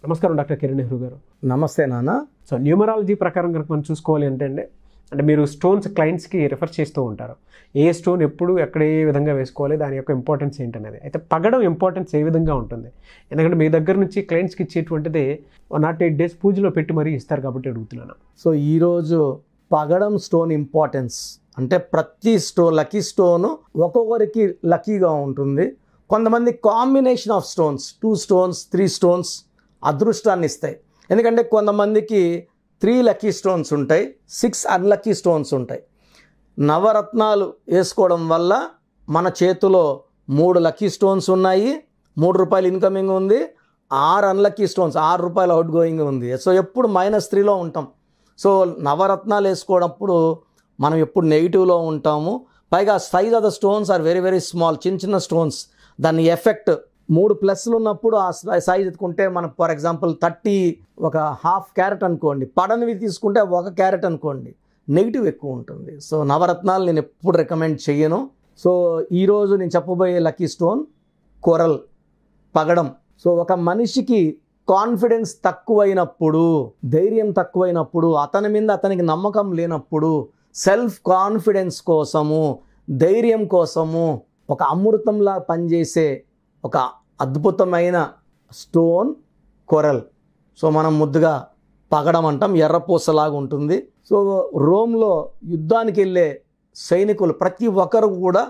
నమస్కారం డాక్టర్ కిరణ్ నెహ్రూ గారు. నమస్తే నాన్న. సో న్యూమరాలజీ ప్రకారం కనుక మనం చూసుకోవాలి అంటే మీరు స్టోన్స్ క్లయింట్స్కి రిఫర్ చేస్తూ ఉంటారు. ఏ స్టోన్ ఎప్పుడు ఎక్కడ ఏ విధంగా వేసుకోవాలి, దాని యొక్క ఇంపార్టెన్స్ ఏంటనేది. అయితే పగడం ఇంపార్టెన్స్ ఏ విధంగా ఉంటుంది? ఎందుకంటే మీ దగ్గర నుంచి క్లయింట్స్కి ఇచ్చేటువంటిది 108 days పూజలో పెట్టి మరీ ఇస్తారు కాబట్టి అడుగుతున్నాను. సో ఈరోజు పగడం స్టోన్ ఇంపార్టెన్స్ అంటే ప్రతి లక్కీ స్టోను ఒక్కొక్కరికి లక్కీగా ఉంటుంది. కొంతమంది combination of stones 2 stones 3 stones అదృష్టాన్ని ఇస్తాయి. ఎందుకంటే కొంతమందికి 3 లక్కీ స్టోన్స్ ఉంటాయి, 6 అన్లక్కీ స్టోన్స్ ఉంటాయి. నవరత్నాలు వేసుకోవడం వల్ల మన చేతిలో 3 లక్కీ స్టోన్స్ ఉన్నాయి, ₹3 ఇన్కమింగ్ ఉంది, 6 అన్లక్కీ స్టోన్స్ ₹6 అవుట్ గోయింగ్ ఉంది. సో ఎప్పుడు -3లో ఉంటాం. సో నవరత్నాలు వేసుకోవడప్పుడు మనం ఎప్పుడు నెగిటివ్లో ఉంటాము. పైగా size of the stones are very very small, చిన్న చిన్న స్టోన్స్. దాని ఎఫెక్ట్ 3+ ఉన్నప్పుడు ఆ సైజ్ ఎత్తుకుంటే మనం ఫర్ ఎగ్జాంపుల్ 30 ఒక ½ క్యారెట్ అనుకోండి, పడనివి తీసుకుంటే 1 క్యారెట్ అనుకోండి, నెగిటివ్ ఎక్కువ ఉంటుంది. సో నవరత్నాలు నేను ఎప్పుడు రికమెండ్ చేయను. సో ఈరోజు నేను చెప్పబోయే లక్కీ స్టోన్ కొరల్, పగడం. సో ఒక మనిషికి కాన్ఫిడెన్స్ తక్కువైనప్పుడు, ధైర్యం తక్కువైనప్పుడు, అతని మీద అతనికి నమ్మకం లేనప్పుడు, సెల్ఫ్ కాన్ఫిడెన్స్ కోసము, ధైర్యం కోసము ఒక అమృతంలా పనిచేసే ఒక అద్భుతమైన స్టోన్ కొరల్. సో మనం ముద్దుగా పగడం అంటాం, ఎర్రపూసలాగా ఉంటుంది. సో రోమ్లో యుద్ధానికి వెళ్ళే సైనికులు ప్రతి ఒక్కరు కూడా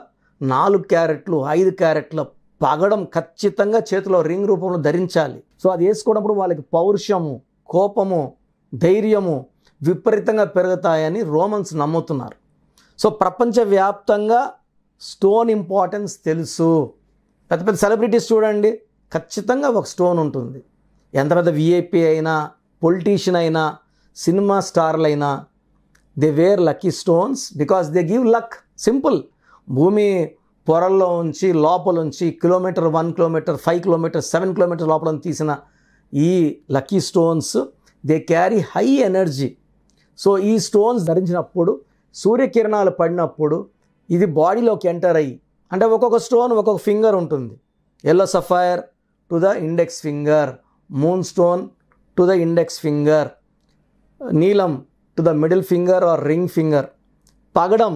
4 క్యారెట్లు 5 క్యారెట్ల పగడం ఖచ్చితంగా చేతిలో రింగ్ రూపంలో ధరించాలి. సో అది వేసుకోవడప్పుడు వాళ్ళకి పౌరుషము, కోపము, ధైర్యము విపరీతంగా పెరుగుతాయని రోమన్స్ నమ్ముతున్నారు. సో ప్రపంచవ్యాప్తంగా స్టోన్ ఇంపార్టెన్స్ తెలుసు. పెద్ద పెద్ద సెలబ్రిటీస్ చూడండి, ఖచ్చితంగా ఒక స్టోన్ ఉంటుంది. ఎంత పెద్ద విఐపి అయినా, పొలిటీషియన్ అయినా, సినిమా స్టార్లు అయినా, they were lucky stones because they give luck. Simple. భూమి పొరల్లో ఉంచి లోపల ఉంచి కిలోమీటర్ 1 kilometer 5 kilometers 7 kilometers లోపల తీసిన ఈ lucky stones they carry high energy. So ఈ స్టోన్స్ ధరించినప్పుడు సూర్యకిరణాలు పడినప్పుడు ఇది బాడీలోకి ఎంటర్ అయ్యి, అంటే ఒక్కొక్క స్టోన్ ఒక్కొక్క ఫింగర్ ఉంటుంది. Yellow sapphire to the index finger, moon stone to the index finger, నీలం to the middle finger or ring finger, పగడం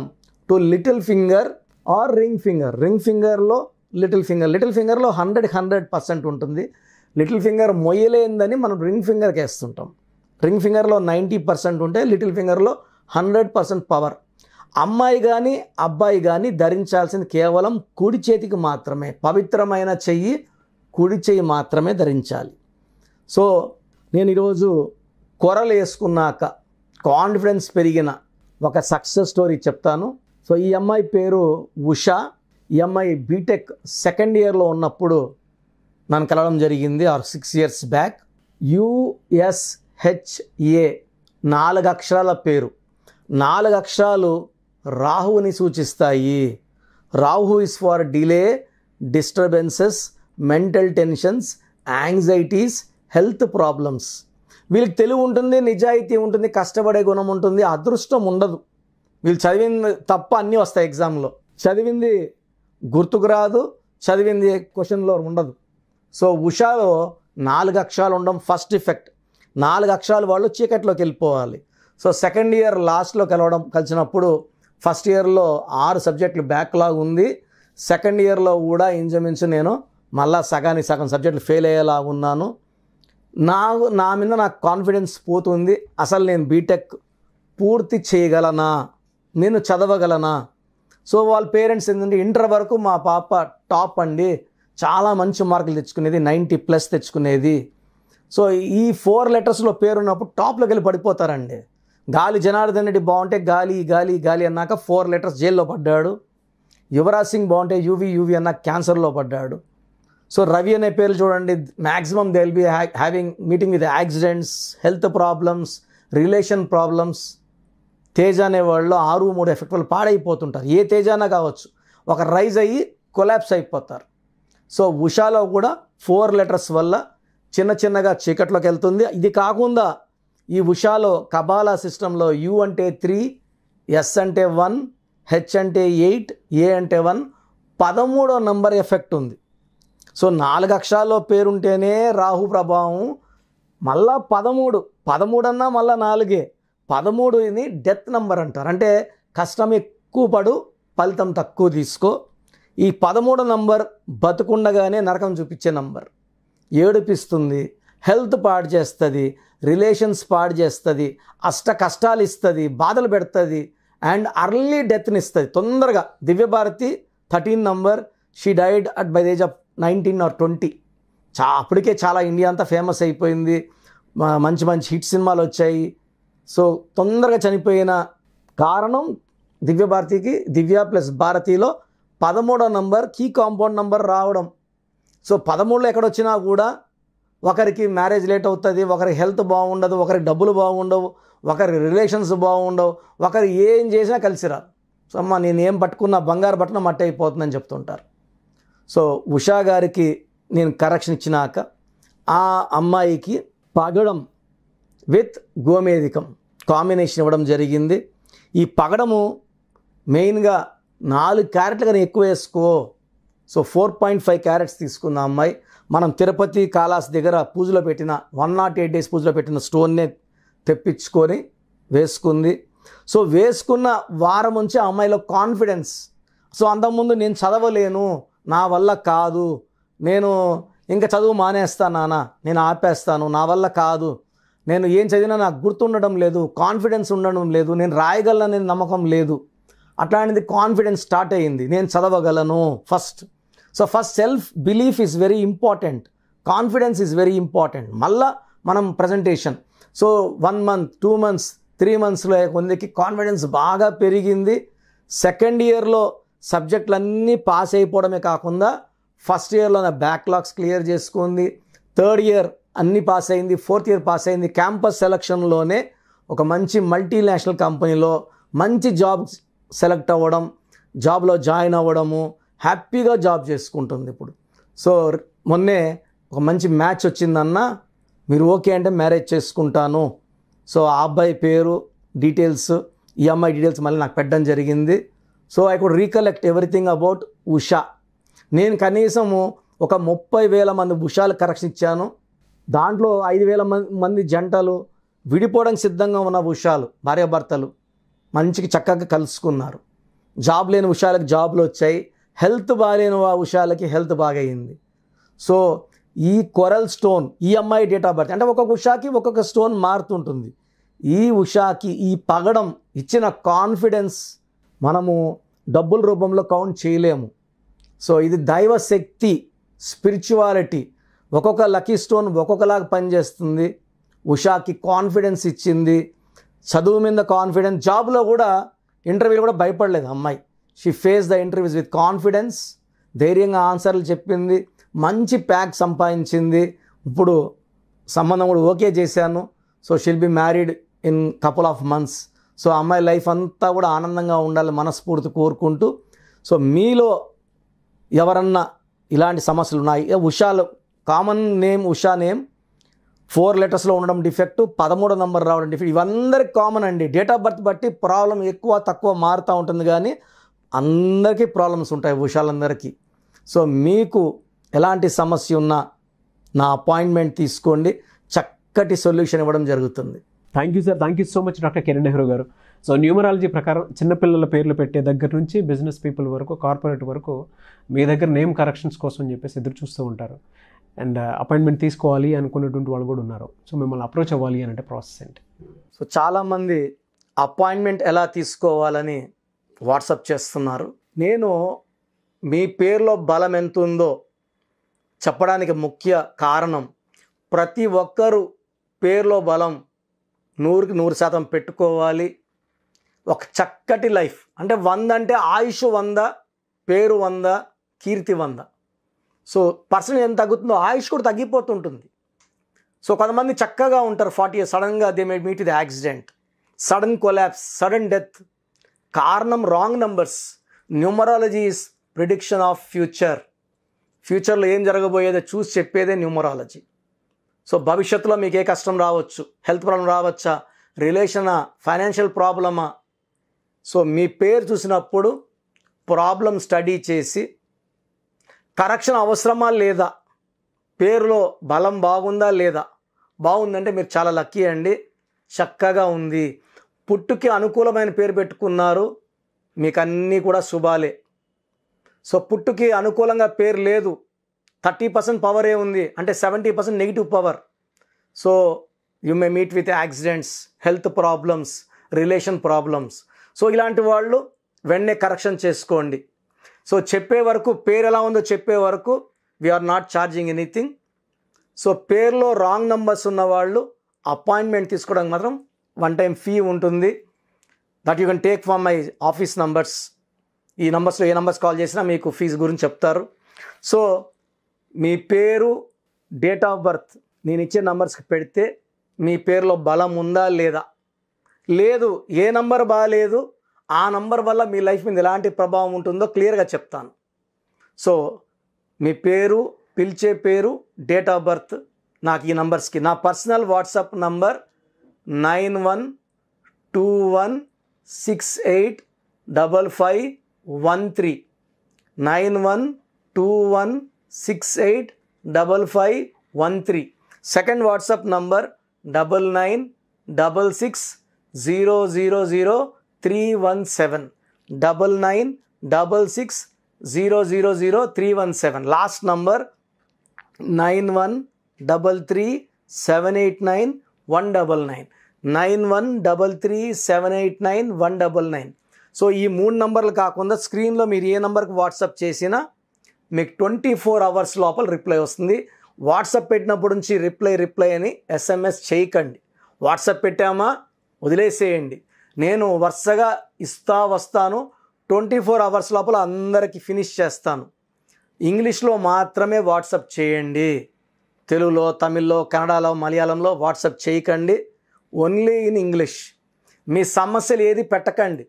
to little finger or ring finger. Ring ఫింగర్లో లిటిల్ ఫింగర్లో 100% ఉంటుంది. లిటిల్ ఫింగర్ మొయ్యలేందని మనం ring ఫింగర్కి వేస్తుంటాం. Ring ఫింగర్లో 90% ఉంటే little ఫింగర్లో 100% power. అమ్మాయి కానీ అబ్బాయి కానీ ధరించాల్సింది కేవలం కుడి చేతికి మాత్రమే. పవిత్రమైన చెయ్యి కుడి చెయ్యి మాత్రమే ధరించాలి. సో నేను ఈరోజు కొరలు వేసుకున్నాక కాన్ఫిడెన్స్ పెరిగిన ఒక సక్సెస్ స్టోరీ చెప్తాను. సో ఈ అమ్మాయి పేరు ఉషా. ఈ అమ్మాయి బీటెక్ 2nd yearలో ఉన్నప్పుడు నన్ను కలవడం జరిగింది, ఆర్ 6 years బ్యాక్. USHA 4 అక్షరాల పేరు. 4 అక్షరాలు రాహువుని సూచిస్తాయి. Rahu is for delay, disturbances, mental tensions, anxieties, health problems. వీళ్ళకి తెలివి ఉంటుంది, నిజాయితీ ఉంటుంది, కష్టపడే గుణం ఉంటుంది, అదృష్టం ఉండదు. వీళ్ళు చదివింది తప్ప అన్నీ వస్తాయి ఎగ్జామ్లో. చదివింది గుర్తుకు రాదు, చదివింది క్వశ్చన్లో ఉండదు. సో ఉషాలో 4 అక్షరాలు ఉండడం ఫస్ట్ ఎఫెక్ట్. 4 అక్షరాలు వాళ్ళు చీకట్లోకి వెళ్ళిపోవాలి. సో 2nd year లాస్ట్లో కలిసినప్పుడు ఫస్ట్ ఇయర్లో 6 సబ్జెక్టులు బ్యాక్లాగ్ ఉంది. 2nd yearలో కూడా ఇంచుమించు నేను మళ్ళా సగం సబ్జెక్టులు ఫెయిల్ అయ్యేలా ఉన్నాను. నా మీద నాకు కాన్ఫిడెన్స్ పోతుంది. అసలు నేను బీటెక్ పూర్తి చేయగలనా, నేను చదవగలనా. సో వాళ్ళ పేరెంట్స్ ఏంటంటే ఇంటర్ వరకు మా పాప టాప్ అండి, చాలా మంచి మార్కులు తెచ్చుకునేది, 90+ తెచ్చుకునేది. సో ఈ 4 letersలో పేరున్నప్పుడు టాప్లోకి వెళ్ళి పడిపోతారండి. గాలి జనార్దన్ రెడ్డి బాగుంటే గాలి గాలి గాలి అన్నాక 4 letters జైల్లో పడ్డాడు. యువరాజ్ సింగ్ బాగుంటే యూవి అన్నాక క్యాన్సర్లో పడ్డాడు. సో రవి అనే పేర్లు చూడండి, maximum they will be having meeting with accidents, health problems, relation problems. Teja అనే వాళ్ళు 6-3 ఎఫెక్ట్ వాళ్ళు పాడైపోతుంటారు. ఏ తేజానా కావచ్చు, ఒక రైజ్ అయ్యి కొలాప్స్ అయిపోతారు. సో ఉషాలో కూడా 4 letters వల్ల చిన్నగా చీకట్లోకి వెళ్తుంది. ఇది కాకుండా ఈ ఉషాలో కబాలా సిస్టంలో U అంటే 3, S అంటే 1, H అంటే 8, A అంటే 1, 13వ నంబర్ ఎఫెక్ట్ ఉంది. సో 4 అక్షరాల్లో పేరుంటేనే రాహు ప్రభావం మళ్ళా 13 అన్నా మళ్ళీ 4. 13ని డెత్ నంబర్ అంటారు. అంటే కష్టం ఎక్కువ పడు ఫలితం తక్కువ తీసుకో. ఈ 13 నంబర్ బతుకుండగానే నరకం చూపించే నంబర్. ఏడిపిస్తుంది, హెల్త్ పాడు చేస్తుంది, రిలేషన్స్ పాడు చేస్తుంది, కష్టాలు ఇస్తుంది, బాధలు పెడుతుంది అండ్ అర్లీ డెత్ని ఇస్తుంది తొందరగా. Divya Bharati 13 number, she died at by the age of 19 or 20. అప్పటికే చాలా ఇండియా అంతా ఫేమస్ అయిపోయింది, మంచి మంచి హిట్ సినిమాలు వచ్చాయి. సో తొందరగా చనిపోయిన కారణం దివ్యభారతికి, దివ్య ప్లస్ భారతిలో 13వ నంబర్ కీ కాంపౌండ్ నంబర్ రావడం. సో 13లో ఎక్కడొచ్చినా కూడా ఒకరికి మ్యారేజ్ లేట్ అవుతుంది, ఒకరికి హెల్త్ బాగుండదు, ఒకరికి డబ్బులు బాగుండవు, ఒకరి రిలేషన్స్ బాగుండవు, ఒకరు ఏం చేసినా కలిసి రాదు. సో అమ్మ నేను ఏం పట్టుకున్నా బంగారు బట్టన మట్టి అయిపోతుందని చెప్తుంటారు. సో ఉషా గారికి నేను కరెక్షన్ ఇచ్చినాక ఆ అమ్మాయికి పగడం విత్ గోమేధికం కాంబినేషన్ ఇవ్వడం జరిగింది. ఈ పగడము మెయిన్గా 4 క్యారెట్లు కానీ ఎక్కువ వేసుకో. సో 4.5 క్యారెట్స్ తీసుకున్న అమ్మాయి మనం తిరుపతి కాళాస్ దగ్గర పూజలో పెట్టిన 108 days పూజలో పెట్టిన స్టోన్నే తెప్పించుకొని వేసుకుంది. సో వేసుకున్న వారం నుంచి ఆ అమ్మాయిలో కాన్ఫిడెన్స్. సో అంతకుముందు నేను చదవలేను, నా వల్ల కాదు, నేను ఇంకా చదువు మానేస్తాను నాన్న, నేను ఆపేస్తాను, నా వల్ల కాదు, నేను ఏం చదివినా నాకు గుర్తుండడం లేదు, కాన్ఫిడెన్స్ ఉండడం లేదు, నేను రాయగలననే నమ్మకం లేదు, అట్లాంటిది కాన్ఫిడెన్స్ స్టార్ట్ అయ్యింది. నేను చదవగలను first. So first self belief is very important, confidence is very important. మళ్ళా మనం ప్రజెంటేషన్. సో 1 month 2 months 3 monthsలో కొందరికి కాన్ఫిడెన్స్ బాగా పెరిగింది. సెకండ్ ఇయర్లో సబ్జెక్టులన్నీ పాస్ అయిపోవడమే కాకుండా ఫస్ట్ ఇయర్లో బ్యాక్లాగ్స్ క్లియర్ చేసుకుంది. థర్డ్ ఇయర్ అన్నీ పాస్ అయింది, ఫోర్త్ ఇయర్ పాస్ అయింది. క్యాంపస్ సెలక్షన్లోనే ఒక మంచి మల్టీనేషనల్ కంపెనీలో మంచి జాబ్ సెలెక్ట్ అవ్వడం, జాబ్లో జాయిన్ అవ్వడము, హ్యాపీగా జాబ్ చేసుకుంటుంది ఇప్పుడు. సో మొన్నే ఒక మంచి మ్యాచ్ వచ్చిందన్న, మీరు ఓకే అంటే మ్యారేజ్ చేసుకుంటాను. సో ఆ అబ్బాయి పేరు డీటెయిల్స్, ఈ అమ్మాయి డీటెయిల్స్ మళ్ళీ నాకు పెట్టడం జరిగింది. So I could recollect everything about Usha. నేను కనీసము ఒక 30,000 మంది ఉషాలు కరెక్షన్ ఇచ్చాను. దాంట్లో 5,000 మంది జంటలు విడిపోవడానికి సిద్ధంగా ఉన్న ఉషాలు, భార్యాభర్తలు మంచికి చక్కగా కలుసుకున్నారు. జాబ్ లేని ఉషాలకి జాబ్లు వచ్చాయి, హెల్త్ బాగాలేని ఉషాలకి హెల్త్ బాగయింది. సో ఈ కొరల్ స్టోన్, ఈ అమ్మాయి డేట్ ఆఫ్ బర్త్ అంటే ఒక్కొక్క ఉషాకి ఒక్కొక్క స్టోన్ మారుతుంటుంది. ఈ ఉషాకి ఈ పగడం ఇచ్చిన కాన్ఫిడెన్స్ మనము డబ్బుల రూపంలో కౌంట్ చేయలేము. సో ఇది దైవశక్తి, స్పిరిచువాలిటీ. ఒక్కొక్క లక్కీ స్టోన్ ఒక్కొక్కలాగా పనిచేస్తుంది. ఉషాకి కాన్ఫిడెన్స్ ఇచ్చింది, చదువు మీద కాన్ఫిడెన్స్, జాబ్లో కూడా ఇంటర్వ్యూలో కూడా భయపడలేదు అమ్మాయి. She face the interviews with confidence, ధైర్యంగా ఆన్సర్లు చెప్పింది, మంచి ప్యాక్ సంపాదించింది. ఇప్పుడు సంబంధం కూడా ఓకే చేశాను. So she'll be married in couple of months. So అమ్మాయి లైఫ్ అంతా కూడా ఆనందంగా ఉండాలి మనస్ఫూర్తి కోరుకుంటూ. సో మీలో ఎవరన్నా ఇలాంటి సమస్యలు ఉన్నాయి, ఉషాలు కామన్ నేమ్ ఉషా నేమ్ 4 letersలో ఉండడం డిఫెక్ట్, 13వ నంబర్ రావడం డిఫెక్ట్, ఇవందరికి కామన్ అండి. డేట్ ఆఫ్ బర్త్ బట్టి ప్రాబ్లం ఎక్కువ తక్కువ మారుతూ ఉంటుంది, కానీ అందరికీ ప్రాబ్లమ్స్ ఉంటాయి ఉషాలందరికీ. సో మీకు ఎలాంటి సమస్య ఉన్నా నా అపాయింట్మెంట్ తీసుకోండి, చక్కటి సొల్యూషన్ ఇవ్వడం జరుగుతుంది. Thank you sir, thank you so much doctor Kiran Nehru గారు. సో న్యూమరాలజీ ప్రకారం చిన్నపిల్లల పేర్లు పెట్టే దగ్గర నుంచి బిజినెస్ పీపుల్ వరకు, కార్పొరేట్ వరకు మీ దగ్గర నేమ్ కరెక్షన్స్ కోసం అని చెప్పేసి ఎదురు చూస్తూ ఉంటారు. అండ్ అపాయింట్మెంట్ తీసుకోవాలి అనుకునేటువంటి వాళ్ళు కూడా ఉన్నారు. సో మిమ్మల్ని అప్రోచ్ అవ్వాలి అని అంటే ప్రాసెస్ ఏంటి? సో చాలామంది అపాయింట్మెంట్ ఎలా తీసుకోవాలని వాట్సాప్ చేస్తున్నారు. నేను మీ పేరులో బలం ఎంత ఉందో చెప్పడానికి ముఖ్య కారణం, ప్రతి ఒక్కరూ పేరులో బలం 100కి 100% పెట్టుకోవాలి. ఒక చక్కటి లైఫ్ అంటే 100 అంటే ఆయుష్ 100, పేరు 100, కీర్తి 100. సో పర్సన్ ఎంత తగ్గుతుందో ఆయుష్ కూడా తగ్గిపోతుంటుంది. సో కొంతమంది చక్కగా ఉంటారు, 40 years సడన్గా they may meet with accident, sudden collapse, sudden death. కారణం wrong numbers. Numerology is prediction of future. ఫ్యూచర్లో ఏం జరగబోయేదో చూసి చెప్పేదే న్యూమరాలజీ. సో భవిష్యత్తులో మీకు ఏ కష్టం రావచ్చు, హెల్త్ ప్రాబ్లం రావచ్చా, రిలేషనా, ఫైనాన్షియల్ ప్రాబ్లమా. సో మీ పేరు చూసినప్పుడు ప్రాబ్లం స్టడీ చేసి కరెక్షన్ అవసరమా లేదా, పేరులో బలం బాగుందా లేదా, బాగుందంటే మీరు చాలా లక్కీ అండి. చక్కగా ఉంది. పుట్టుకి అనుకూలమైన పేరు పెట్టుకున్నారు, మీకు అన్నీ కూడా శుభాలే. సో పుట్టుకి అనుకూలంగా పేరు లేదు, 30% పవరే ఉంది అంటే 70% negative power. So you may meet with accidents, health problems, relation problems. So ఇలాంటి వాళ్ళు వెంటనే కరెక్షన్ చేసుకోండి. సో చెప్పే వరకు, పేరు ఎలా ఉందో చెప్పే వరకు we are not charging anything. So పేరులో రాంగ్ నెంబర్స్ ఉన్న వాళ్ళు అపాయింట్మెంట్ తీసుకోవడానికి మాత్రం 1 time ఫీ ఉంటుంది. That you can take from my office numbers. ఈ నంబర్స్లో ఏ నంబర్స్ కాల్ చేసినా మీకు ఫీజు గురించి చెప్తారు. సో మీ పేరు, డేట్ ఆఫ్ బర్త్ నేను ఇచ్చే నంబర్స్కి పెడితే మీ పేరులో బలం ఉందా లేదా, లేదు ఏ నంబర్ బాగాలేదు ఆ నంబర్ వల్ల మీ లైఫ్ మీద ఎలాంటి ప్రభావం ఉంటుందో క్లియర్గా చెప్తాను. సో మీ పేరు, పిలిచే పేరు, డేట్ ఆఫ్ బర్త్ నాకు ఈ నంబర్స్కి. నా personal WhatsApp number 9121685513 9121685513. Second WhatsApp number 9966000317 9966000317. Last number 9133789199 9133789199. So ఈ 3 నంబర్లు కాకుండా స్క్రీన్లో మీరు ఏ నంబర్కి వాట్సాప్ చేసినా మీకు 24 hours లోపల రిప్లై వస్తుంది. వాట్సాప్ పెట్టినప్పటి నుంచి రిప్లై అని SMS చేయకండి. వాట్సాప్ పెట్టామా వదిలేసేయండి. నేను వరుసగా ఇస్తా వస్తాను, 24 hours లోపల అందరికీ ఫినిష్ చేస్తాను. ఇంగ్లీష్లో మాత్రమే వాట్సాప్ చేయండి. తెలుగులో, తమిళ్లో, కన్నడలో, మలయాళంలో వాట్సాప్ చేయకండి. Only in English. మీ సమస్యలు ఏది పెట్టకండి.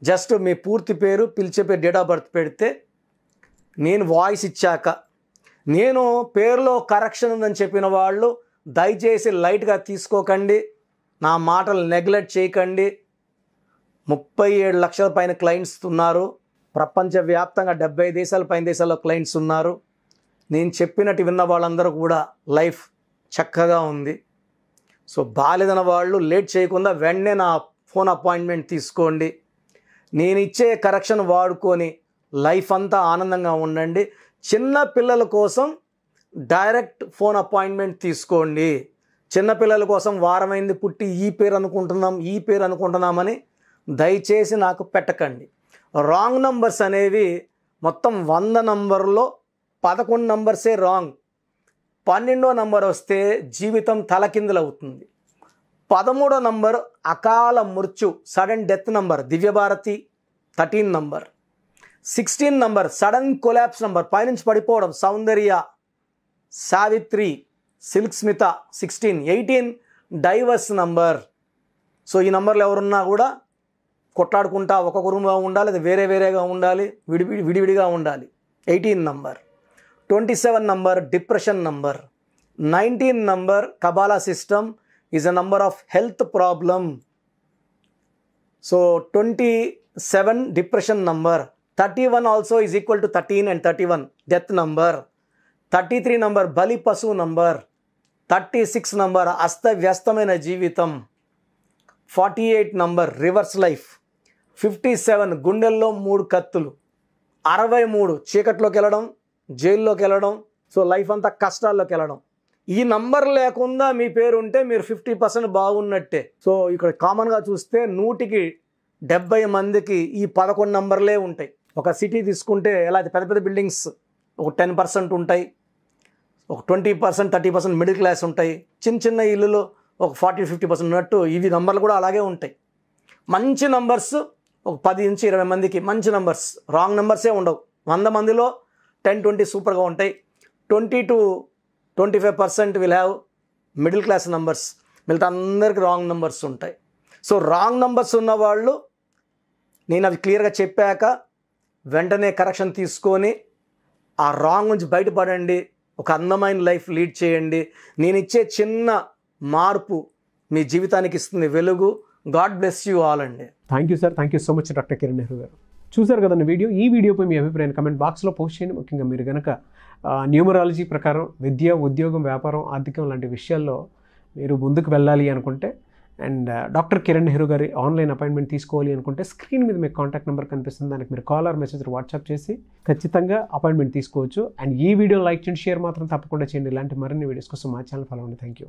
జస్ట్ మీ పూర్తి పేరు, పిలిచే పేరు, డేట్ ఆఫ్ బర్త్ పెడితే నేను వాయిస్ ఇచ్చాక, నేను పేరులో కరెక్షన్ ఉందని చెప్పిన వాళ్ళు దయచేసి లైట్గా తీసుకోకండి, నా మాటలు నెగ్లెక్ట్ చేయకండి. 37 లక్షల పైన క్లయింట్స్ ఉన్నారు. ప్రపంచవ్యాప్తంగా 70 దేశాల పైన దేశాల్లో క్లయింట్స్ ఉన్నారు. నేను చెప్పినట్టు విన్న వాళ్ళందరూ కూడా లైఫ్ చక్కగా ఉంది. సో బాలేదన్న వాళ్ళు లేట్ చేయకుండా వెంటనే నా ఫోన్ అపాయింట్మెంట్ తీసుకోండి. నేను ఇచ్చే కరెక్షన్ వాడుకొని లైఫ్ అంతా ఆనందంగా ఉండండి. చిన్న పిల్లల కోసం డైరెక్ట్ ఫోన్ అపాయింట్మెంట్ తీసుకోండి. చిన్నపిల్లల కోసం వారమైంది పుట్టి ఈ పేరు అనుకుంటున్నామని దయచేసి నాకు పెట్టకండి. రాంగ్ నంబర్స్ అనేవి మొత్తం 100 నంబర్లో 11 నంబర్సే రాంగ్. 12వ నంబర్ వస్తే జీవితం తలకిందులవుతుంది. 13వ నంబర్ అకాల మృత్యు, సడన్ డెత్ నంబర్, దివ్యభారతి 13 నంబర్. 16 నంబర్ సడన్ కొలాప్స్ నంబర్, పైనుంచి పడిపోవడం, Soundarya, Savitri, Silk Smitha 16. 18 divorce number. So ఈ నంబర్లు ఎవరున్నా కూడా కొట్లాడుకుంటా ఒక్కొక్క రూమ్గా ఉండాలి, అది వేరేగా ఉండాలి, విడివిడిగా ఉండాలి. 18 number. 27 number depression number. 19 number Kabbalah system is a number of health problem. So 27 depression number. 31 also is equal to 13 and 31 death number. 33 number బలి పశువు నంబర్. 36 నంబర్ అస్తవ్యస్తమైన జీవితం. 48 నంబర్ రివర్స్ లైఫ్. 57 గుండెల్లో 3 కత్తులు. 63 చీకట్లోకి వెళ్ళడం, జైల్లోకి వెళ్ళడం, సో లైఫ్ అంతా కష్టాల్లోకి వెళ్ళడం. ఈ నంబర్ లేకుండా మీ పేరు ఉంటే మీరు 50% బాగున్నట్టే. సో ఇక్కడ కామన్గా చూస్తే 100కి 70 మందికి ఈ 11 నంబర్లే ఉంటాయి. ఒక సిటీ తీసుకుంటే ఎలా పెద్ద పెద్ద బిల్డింగ్స్ ఒక 10% ఉంటాయి, ఒక 20% 30% మిడిల్ క్లాస్ ఉంటాయి, చిన్న ఇల్లులో ఒక 40-50% ఉన్నట్టు ఇవి నంబర్లు కూడా అలాగే ఉంటాయి. మంచి నంబర్స్ ఒక 10 నుంచి 20 మందికి మంచి నంబర్స్, రాంగ్ నంబర్సే ఉండవు. 100 మందిలో 10-20 సూపర్గా ఉంటాయి. 20-25% will have middle class numbers, మిగతా అందరికి రాంగ్ నంబర్స్ ఉంటాయి. సో రాంగ్ నంబర్స్ ఉన్నవాళ్ళు నేను అవి క్లియర్గా చెప్పాక వెంటనే కరెక్షన్ తీసుకొని ఆ రాంగ్ నుంచి బయటపడండి, ఒక అందమైన లైఫ్ లీడ్ చేయండి. నేను ఇచ్చే చిన్న మార్పు మీ జీవితానికి ఇస్తుంది వెలుగు. గాడ్ బ్లెస్ యూ ఆల్ అండి. Thank you sir, thank you so much doctor Kiran Nehru గారు. చూసారు కదండి వీడియో. ఈ వీడియోపై మీ అభిప్రాయాన్ని కమెంట్ బాక్స్లో పోస్ట్ చేయండి. ముఖ్యంగా మీరు కనుక న్యూమరాలజీ ప్రకారం విద్య, ఉద్యోగం, వ్యాపారం, ఆర్థికం లాంటి విషయాల్లో మీరు ముందుకు వెళ్ళాలి అనుకుంటే అండ్ డాక్టర్ కిరణ్ నెహ్రూ గారి ఆన్లైన్ అపాయింట్మెంట్ తీసుకోవాలి అనుకుంటే స్క్రీన్ మీద మీకు కాంటాక్ట్ నెంబర్ కనిపిస్తుంది. దానికి మీరు కాల్ ఆర్ మెసేజ్ వాట్సాప్ చేసి ఖచ్చితంగా అపాయింట్మెంట్ తీసుకోవచ్చు. అండ్ ఈ వీడియో లైక్ చేయండి, షేర్ మాత్రం తప్పకుండా చేయండి. ఇలాంటి మరిన్ని వీడియోస్ కోసం మా ఛానల్ ఫాలో అవ్వండి. Thank you.